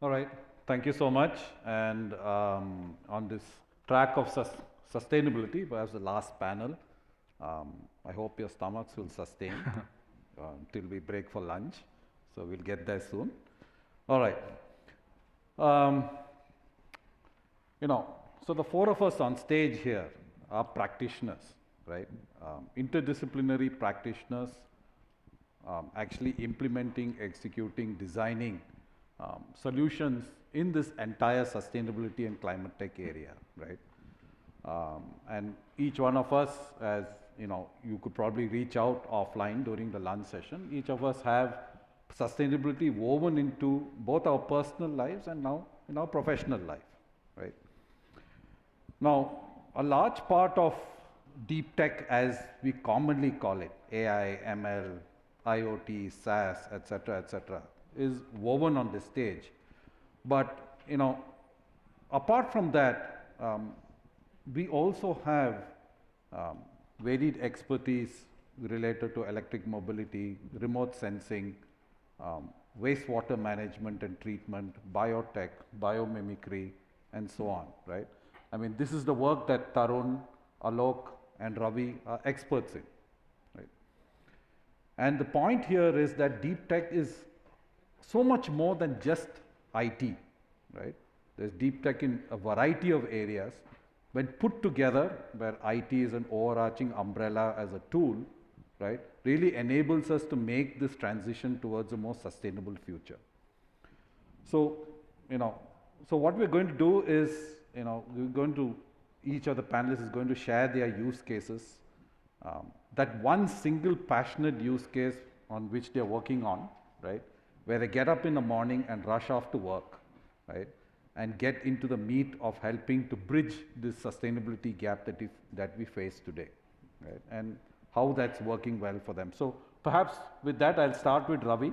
All right, thank you so much. And on this track of sustainability, perhaps the last panel, I hope your stomachs will sustain till we break for lunch. So we'll get there soon. All right. Um, so the four of us on stage here are practitioners, right? Interdisciplinary practitioners, actually implementing, executing, designing solutions in this entire sustainability and climate tech area, right? And each one of us, as you could probably reach out offline during the lunch session. Each of us have sustainability woven into both our personal lives and now in our professional life, right? Now, a large part of deep tech, as we commonly call it, AI, ML, IoT, SaaS, etc., is woven on this stage. But apart from that, we also have varied expertise related to electric mobility, remote sensing, wastewater management and treatment, biotech, biomimicry, and so on, right? I mean, this is the work that Tarun, Alok, and Ravi are experts in, right? And the point here is that deep tech is so much more than just IT, right? There's deep tech in a variety of areas. When put together, where IT is an overarching umbrella as a tool, right, really enables us to make this transition towards a more sustainable future. So, so what we're going to do is, each of the panelists is going to share their use cases, that one single passionate use case on which they're working on, right, where they get up in the morning and rush off to work, right, and get into the meat of helping to bridge this sustainability gap that we face today, right, and how that's working well for them. So perhaps with that, I'll start with Ravi.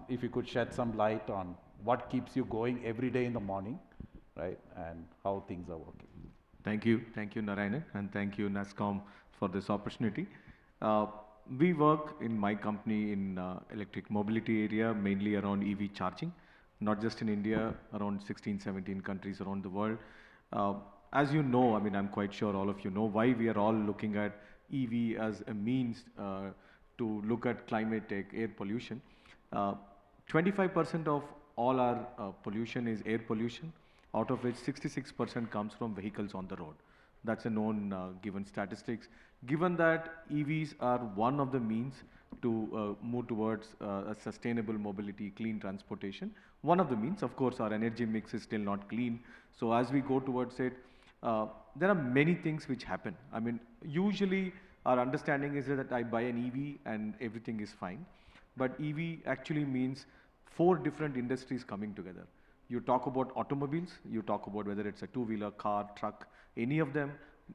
If you could shed some light on what keeps you going every day in the morning, right, and how things are working. Thank you, Narayanan, and thank you, Nasscom, for this opportunity. We work in my company in electric mobility area, mainly around EV charging, not just in India, around 16, 17 countries around the world. As you know, I mean, I'm quite sure all of you know why we are all looking at EV as a means to look at climate tech, air pollution. 25% of all our pollution is air pollution, out of which 66% comes from vehicles on the road. That's a known given statistics. Given that EVs are one of the means to move towards a sustainable mobility, clean transportation, one of the means, of course, our energy mix is still not clean. So as we go towards it, there are many things which happen. I mean, usually our understanding is that I buy an EV and everything is fine. But EV actually means 4 different industries coming together. You talk about automobiles, you talk about whether it's a two-wheeler, car, truck, any of them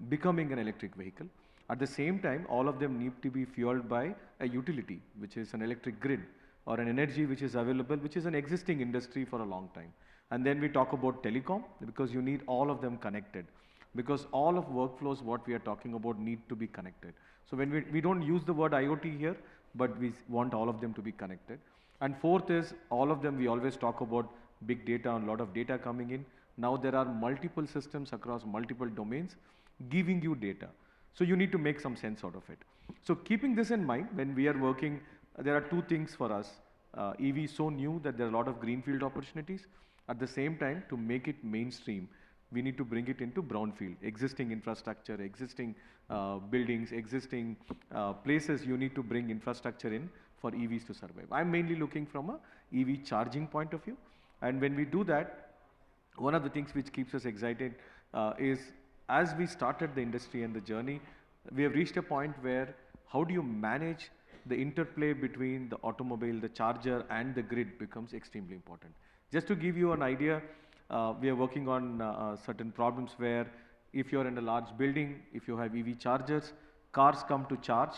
becoming an electric vehicle. At the same time, all of them need to be fueled by a utility, which is an electric grid, or an energy which is available, which is an existing industry for a long time. And then we talk about telecom, because you need all of them connected. Because all of workflows, what we are talking about, need to be connected. So when we don't use the word IoT here, but we want all of them to be connected. And fourth is, all of them, we always talk about big data and a lot of data coming in. Now there are multiple systems across multiple domains giving you data. So you need to make some sense out of it. So keeping this in mind, when we are working, there are 2 things for us. EV is so new that there are a lot of greenfield opportunities. At the same time, to make it mainstream, we need to bring it into brownfield, existing infrastructure, existing buildings, existing places you need to bring infrastructure in for EVs to survive. I'm mainly looking from a EV charging point of view. And when we do that, one of the things which keeps us excited is, as we started the industry and the journey, we have reached a point where how do you manage the interplay between the automobile, the charger, and the grid becomes extremely important. Just to give you an idea, we are working on certain problems where if you're in a large building, if you have EV chargers, cars come to charge,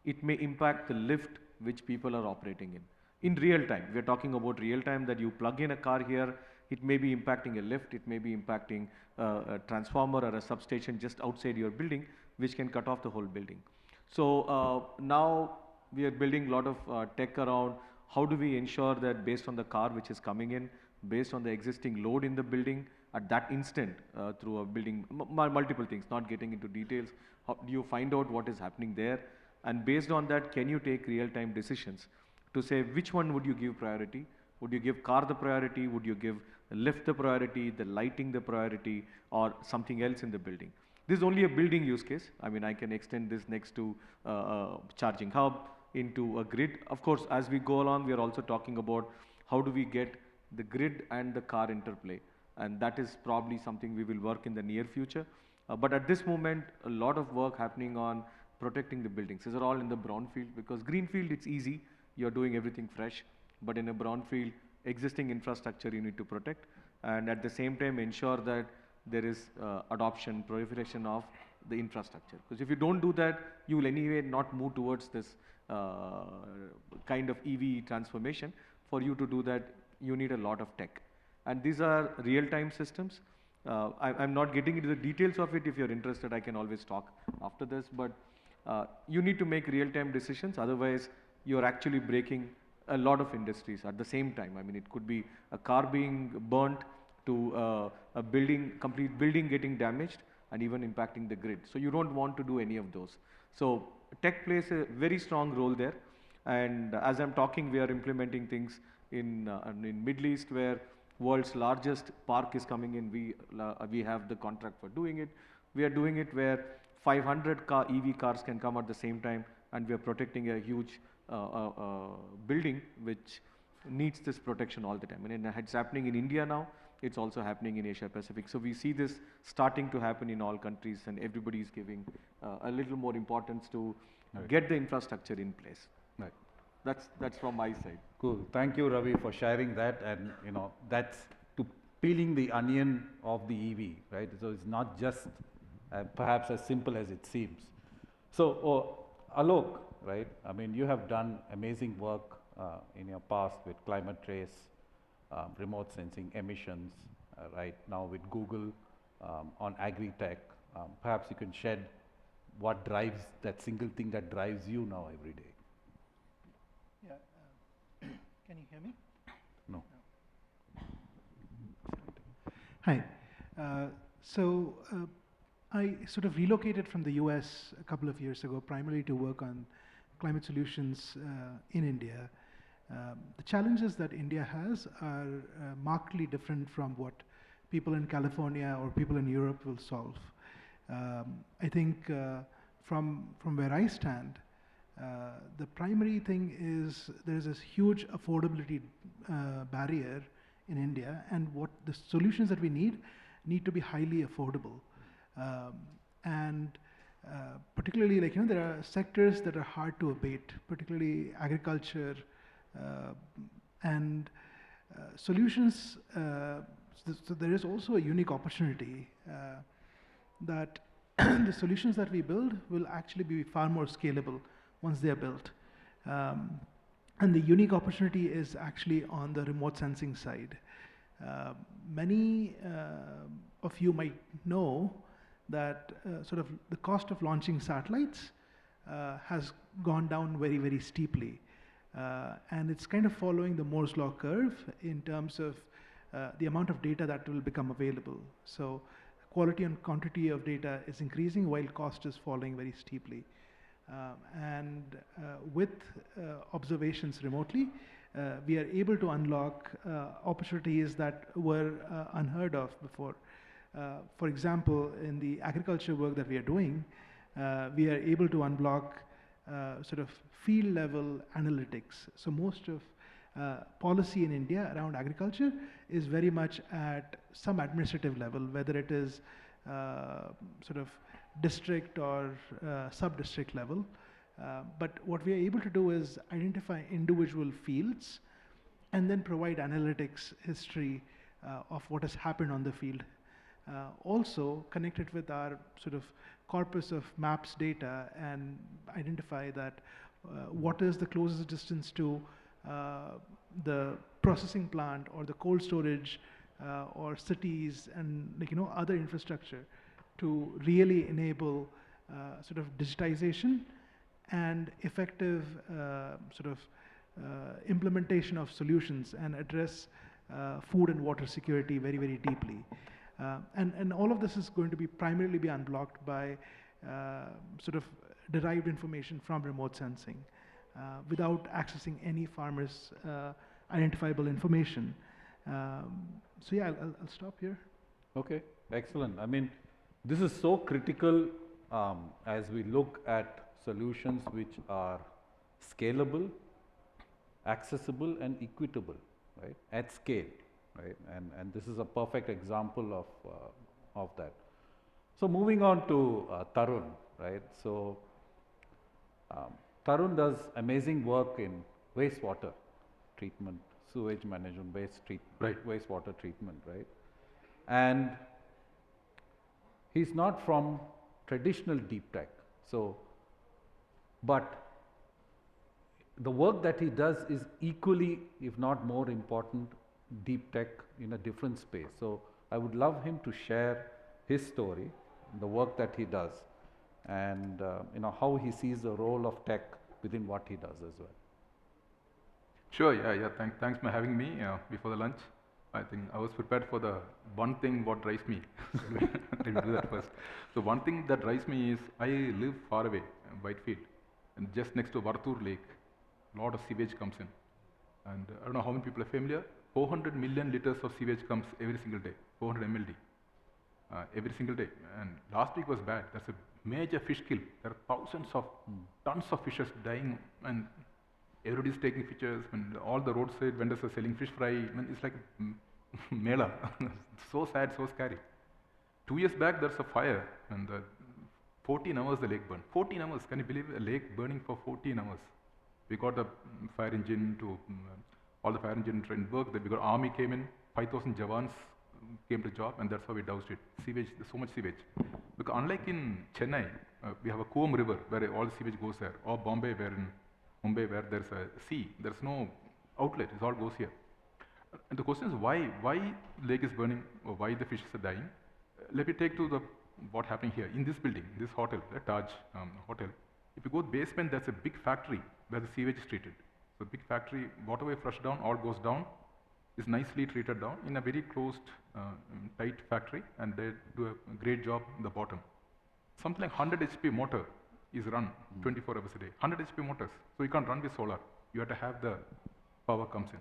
it may impact the lift which people are operating in. In real time, we are talking about real time, that you plug in a car here, it may be impacting a lift, it may be impacting a transformer or a substation just outside your building, which can cut off the whole building. So now we are building a lot of tech around how do we ensure that based on the car which is coming in, based on the existing load in the building at that instant through a building, multiple things, not getting into details. How do you find out what is happening there? And based on that, can you take real-time decisions to say which one would you give priority? Would you give car the priority? Would you give lift the priority, the lighting the priority, or something else in the building? This is only a building use case. I mean, I can extend this next to charging hub, into a grid. Of course, as we go along, we are also talking about how do we get the grid and the car interplay. And that is probably something we will work in the near future. But at this moment, a lot of work happening on protecting the buildings. These are all in the brownfield, because greenfield, it's easy. You're doing everything fresh. But in a brownfield, existing infrastructure you need to protect. And at the same time, ensure that there is adoption, proliferation of the infrastructure. Because if you don't do that, you will anyway not move towards this kind of EV transformation. For you to do that, you need a lot of tech. And these are real-time systems. I'm not getting into the details of it. If you're interested, I can always talk after this. But you need to make real-time decisions. Otherwise, you're actually breaking a lot of industries at the same time. I mean, it could be a car being burnt to a building, complete building getting damaged, and even impacting the grid. So you don't want to do any of those. So tech plays a very strong role there. And as I'm talking, we are implementing things in Middle East, where world's largest park is coming in. We have the contract for doing it. We are doing it where 500 EV cars can come at the same time, and we are protecting a huge building which needs this protection all the time. And it's happening in India now. It's also happening in Asia Pacific. So we see this starting to happen in all countries, and everybody is giving a little more importance to get the infrastructure in place. Right. That's from my side. Cool. Thank you, Ravi, for sharing that. And that's to peeling the onion of the EV, right? So it's not just perhaps as simple as it seems. So Alok, right? I mean, you have done amazing work in your past with climate trace, remote sensing emissions, right now with Google on agri-tech. Perhaps you can shed what drives that single thing that drives you now every day. Yeah. Can you hear me? No. Hi. I sort of relocated from the US a couple of years ago, primarily to work on climate solutions in India. The challenges that India has are markedly different from what people in California or people in Europe will solve. I think from where I stand, the primary thing is there's this huge affordability barrier in India, and what the solutions that we need to be highly affordable. Particularly, there are sectors that are hard to abate, particularly agriculture, and solutions. So there is also a unique opportunity that the solutions that we build will actually be far more scalable once they are built. And the unique opportunity is actually on the remote sensing side. Many of you might know that sort of the cost of launching satellites has gone down very, very steeply. And it's kind of following the Moore's law curve in terms of the amount of data that will become available. So quality and quantity of data is increasing while cost is falling very steeply. With observations remotely, we are able to unlock opportunities that were unheard of before. For example, in the agriculture work that we are doing, we are able to unblock sort of field level analytics. So most of policy in India around agriculture is very much at some administrative level, whether it is sort of district or sub-district level. But what we are able to do is identify individual fields and then provide analytics history of what has happened on the field. Also connect it with our sort of corpus of maps data and identify that what is the closest distance to the processing plant or the cold storage or cities and other infrastructure to really enable sort of digitization and effective sort of implementation of solutions and address food and water security very, very deeply. And all of this is going to be primarily be unblocked by sort of derived information from remote sensing without accessing any farmer's identifiable information. So yeah, I'll stop here. Okay, excellent. I mean, this is so critical as we look at solutions which are scalable, accessible and equitable, right, at scale, right, and this is a perfect example of that. So moving on to Tarun, right, so Tarun does amazing work in wastewater treatment, sewage management, wastewater treatment, right, and he's not from traditional deep tech, so, but the work that he does is equally, if not more important, deep tech in a different space. So I would love him to share his story, the work that he does, and how he sees the role of tech within what he does as well. Sure, yeah. Thanks for having me before the lunch. I think I was prepared for the one thing what drives me. Let me do that first. So one thing that drives me is I live far away, Whitefield, and just next to Vartur Lake. A lot of sewage comes in, and I don't know how many people are familiar. 400 million liters of sewage comes every single day, 400 mld every single day. And last week was bad. That's a major fish kill. There are thousands of tons of fishes dying, and everybody's taking pictures. And all the roadside vendors are selling fish fry. And it's like a mela. So sad, so scary. 2 years back, there's a fire, and 14 hours the lake burned. 14 hours. Can you believe a lake burning for 14 hours? We got the fire engine to, all the fire engine trained work. Then we got army came in, 5,000 Jawans came to job, and that's how we doused it. Sewage, so much sewage. Because unlike in Chennai, we have a Coom river where all the sewage goes there, or Bombay where in Mumbai where there's a sea, there's no outlet, it all goes here. And the question is why lake is burning, or why the fishes are dying. Let me take to what happening here. In this building, this hotel, the Taj Hotel, if you go to the basement, that's a big factory where the sewage is treated. So big factory, whatever you flush down, all goes down, is nicely treated down in a very closed, tight factory, and they do a great job in the bottom. Something like 100 HP motor is run 24 hours a day. 100 HP motors. So you can't run with solar. You have to have the power comes in.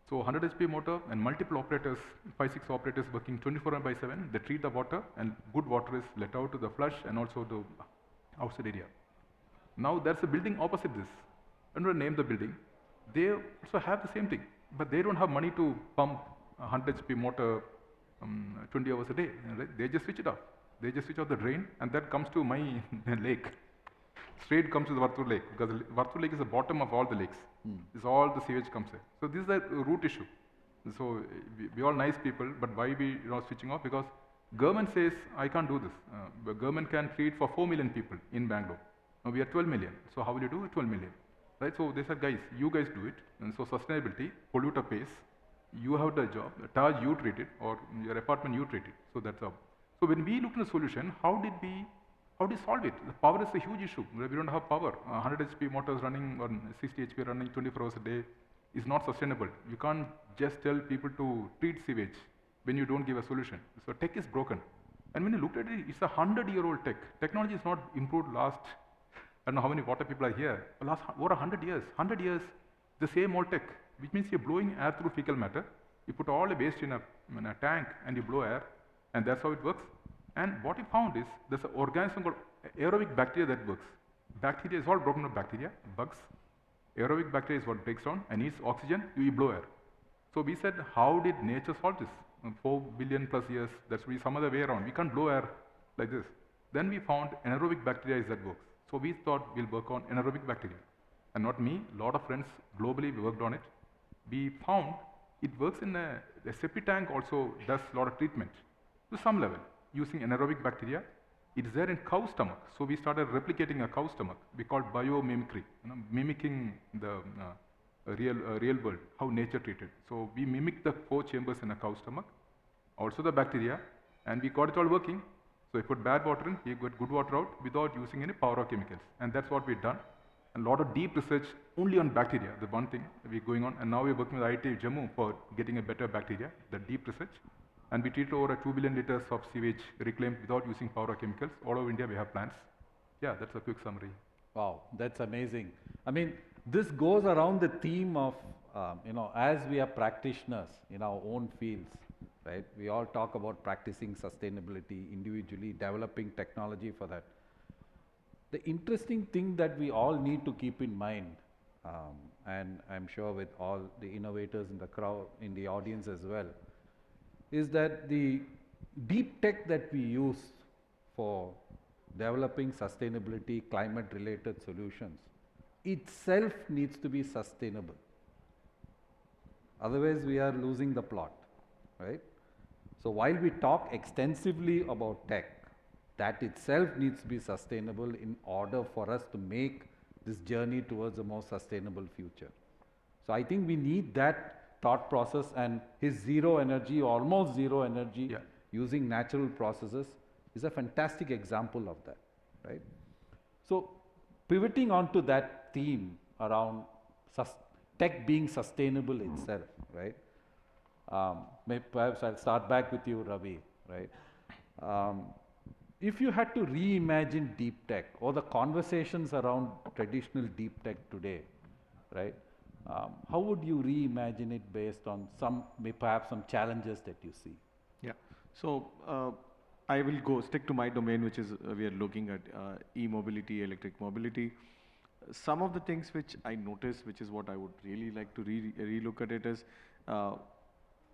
So 100 HP motor and multiple operators, 5-6 operators working 24/7. They treat the water, and good water is let out to the flush and also the outside area. Now there's a building opposite this. I don't name the building. They also have the same thing, but they don't have money to pump a 100 HP motor 20 hours a day. Right? They just switch it off. They just switch off the drain, and that comes to my lake. Straight comes to the Vartur Lake, because Vartur Lake is the bottom of all the lakes. It's all the sewage comes there. So this is a root issue. So we all nice people, but why we switching off? Because government says I can't do this. The government can treat for 4 million people in Bangalore. Now we are 12 million. So how will you do it? 12 million. Right? So they said, guys, you guys do it. And so sustainability, polluter pays. You have the job. Taj, you treat it, or your apartment, you treat it. So that's how. So when we looked at the solution, how did we solve it? The power is a huge issue. We don't have power. 100 HP motors running or 60 HP running 24 hours a day is not sustainable. You can't just tell people to treat sewage when you don't give a solution. So tech is broken. And when you looked at it, it's a 100-year-old tech. Technology is not improved last, I don't know how many water people are here, but last over 100 years. 100 years, the same old tech, which means you're blowing air through fecal matter. You put all the waste in a tank and you blow air, and that's how it works. And what we found is there's an organism called aerobic bacteria that works. Bacteria is all broken up bacteria, bugs. Aerobic bacteria is what breaks down and needs oxygen, you blow air. So we said, how did nature solve this? 4 billion plus years, that should be some other way around. We can't blow air like this. Then we found anaerobic bacteria is that works. So we thought we'll work on anaerobic bacteria. And not me, a lot of friends globally we worked on it. We found it works in a septic tank also does a lot of treatment to some level using anaerobic bacteria. It is there in cow stomach. So we started replicating a cow stomach. We called biomimicry, mimicking the real world, how nature treated. So we mimic the 4 chambers in a cow stomach, also the bacteria, and we got it all working. So we put bad water in, we got good water out without using any power or chemicals. And that's what we've done. and a lot of deep research only on bacteria, the one thing we're going on, and now we're working with IIT Jammu for getting a better bacteria, the deep research. And we treat over 2 billion liters of sewage reclaimed without using power or chemicals. All over India we have plants. Yeah, that's a quick summary. Wow, that's amazing. I mean, this goes around the theme of, as we are practitioners in our own fields, right? We all talk about practicing sustainability individually, developing technology for that. The interesting thing that we all need to keep in mind, and I'm sure with all the innovators in the crowd, in the audience as well, is that the deep tech that we use for developing sustainability, climate related solutions itself needs to be sustainable. Otherwise we are losing the plot, right? So while we talk extensively about tech, that itself needs to be sustainable in order for us to make this journey towards a more sustainable future. So I think we need that thought process, and his zero energy, almost zero energy, using natural processes is a fantastic example of that, right? So pivoting onto that theme around tech being sustainable itself, right? Perhaps I'll start back with you, Ravi, right? If you had to reimagine deep tech or the conversations around traditional deep tech today, right? How would you reimagine it based on perhaps some challenges that you see? Yeah. So I will stick to my domain, which is we are looking at e-mobility, electric mobility. Some of the things which I noticed, which is what I would really like to relook at it, is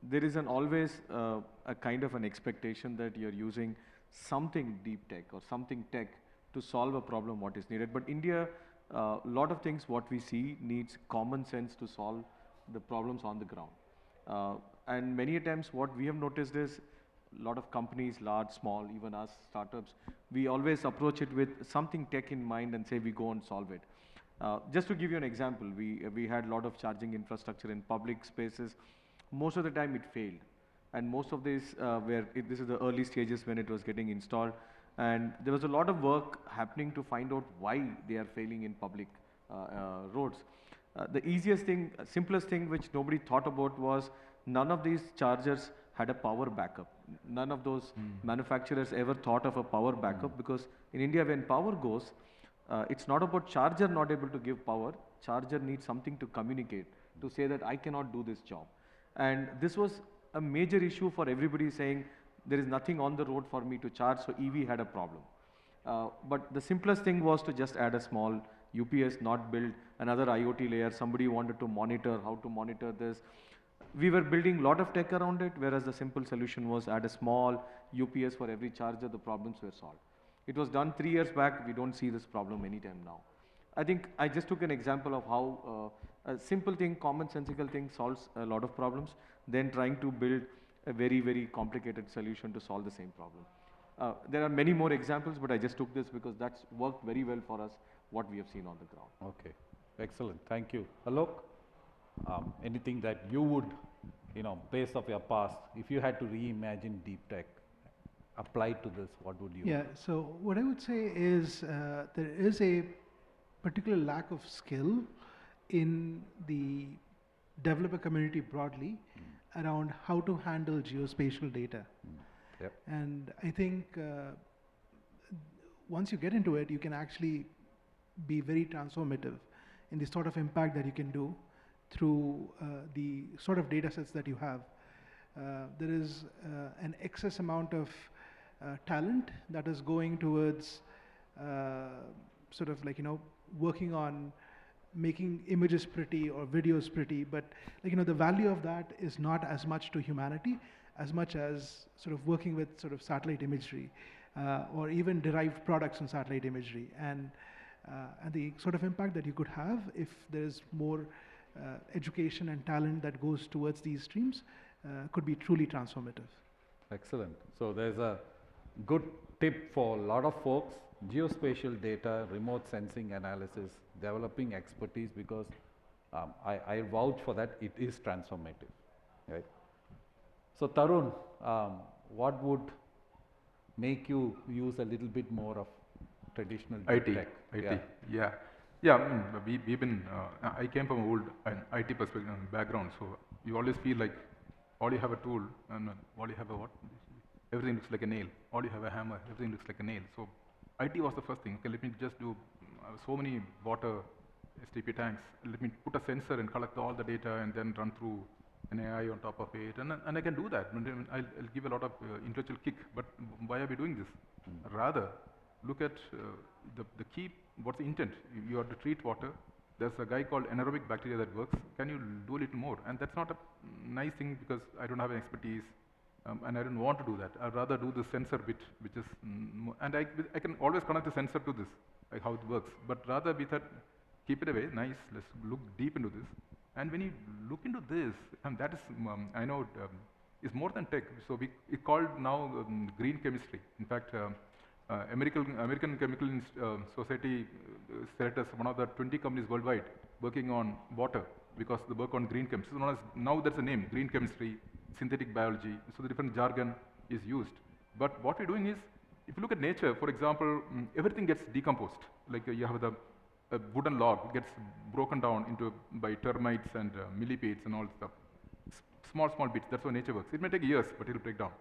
there is always a kind of an expectation that you're using something deep tech or something tech to solve a problem what is needed. But India, a lot of things what we see needs common sense to solve the problems on the ground. And many a times what we have noticed is a lot of companies, large, small, even us startups, we always approach it with something tech in mind and say we go and solve it. Just to give you an example, we had a lot of charging infrastructure in public spaces. Most of the time it failed. And most of this, this is the early stages when it was getting installed. And there was a lot of work happening to find out why they are failing in public roads. The easiest thing, simplest thing which nobody thought about was none of these chargers had a power backup. None of those manufacturers ever thought of a power backup, because in India when power goes, it's not about charger not able to give power. Charger needs something to communicate, to say that I cannot do this job. And this was a major issue for everybody, saying there is nothing on the road for me to charge, so EV had a problem. But the simplest thing was to just add a small UPS, not build another IoT layer. Somebody wanted to monitor how to monitor this. We were building a lot of tech around it, whereas the simple solution was add a small UPS for every charger, the problems were solved. It was done 3 years back. We don't see this problem anytime now. I think I just took an example of how a simple thing, commonsensical thing solves a lot of problems, then trying to build a very, very complicated solution to solve the same problem. There are many more examples, but I just took this because that's worked very well for us, what we have seen on the ground. Okay, excellent, thank you. Alok, anything that you would, based off your past, if you had to reimagine deep tech, apply to this, what would you? Yeah, so what I would say is there is a particular lack of skill in the developer community broadly around how to handle geospatial data. Yep. And I think once you get into it, you can actually be very transformative in the sort of impact that you can do through the sort of data sets that you have. There is an excess amount of talent that is going towards sort of working on making images pretty or videos pretty, but the value of that is not as much to humanity as much as sort of working with sort of satellite imagery or even derived products on satellite imagery, and the sort of impact that you could have if there's more education and talent that goes towards these streams could be truly transformative. Excellent. So there's a good tip for a lot of folks: geospatial data, remote sensing analysis, developing expertise, because I vouch for that, it is transformative, right? So Tarun, what would make you use a little bit more of traditional deep tech? IT, yeah. Yeah, we've been, I came from an old IT perspective background, so you always feel like all you have a tool and all you have a what? Everything looks like a nail. All you have a hammer, everything looks like a nail. So IT was the first thing. Okay, let me just do so many water STP tanks. Let me put a sensor and collect all the data and then run through an AI on top of it. And I can do that. I'll give a lot of intellectual kick. But why are we doing this? Rather, look at the key, what's the intent? You have to treat water. There's a guy called anaerobic bacteria that works. Can you do a little more? And that's not a nice thing because I don't have an expertise and I don't want to do that. I'd rather do the sensor bit, which is, and I can always connect the sensor to this, like how it works. But rather with that, keep it away, nice, let's look deep into this. And when you look into this, and that is, I know, is more than tech. So it's called now green chemistry. In fact, American Chemical Society selected as one of the 20 companies worldwide working on water because they work on green chemistry. So now that's a name, green chemistry, synthetic biology. So the different jargon is used. But what we're doing is, if you look at nature, for example, everything gets decomposed. Like you have the wooden log gets broken down into by termites and millipedes and all stuff. Small bits. That's how nature works. It may take years, but it'll break down.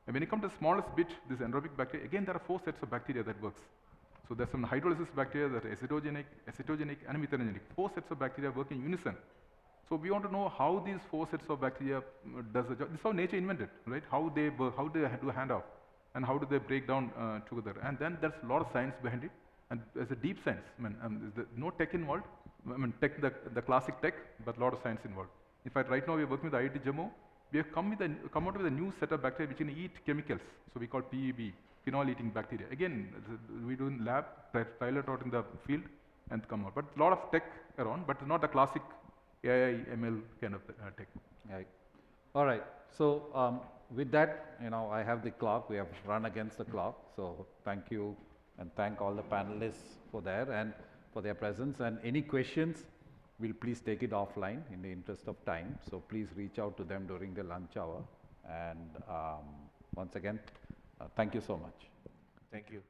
And when you come to the smallest bit, this anaerobic bacteria, again, there are 4 sets of bacteria that works. So there's some hydrolysis bacteria that are acetogenic, and methanogenic. 4 sets of bacteria work in unison. So we want to know how these 4 sets of bacteria does the job. This is how nature invented, right? How they work, how they do a handoff, and how do they break down together. And then there's a lot of science behind it, and there's a deep science. There's no tech involved. Tech, the classic tech, but a lot of science involved. In fact, right now we're working with IIT Jammu. We have come out with a new set of bacteria which can eat chemicals. So we call PEB, phenol-eating bacteria. Again, we do in lab, trial it out in the field, and come out. But a lot of tech around, but not the classic AI, ML kind of tech. Right. All right. So with that, I have the clock. We have run against the clock. So thank you, and thank all the panelists for their presence. And any questions, we'll please take it offline in the interest of time. So please reach out to them during the lunch hour. And once again, thank you so much. Thank you.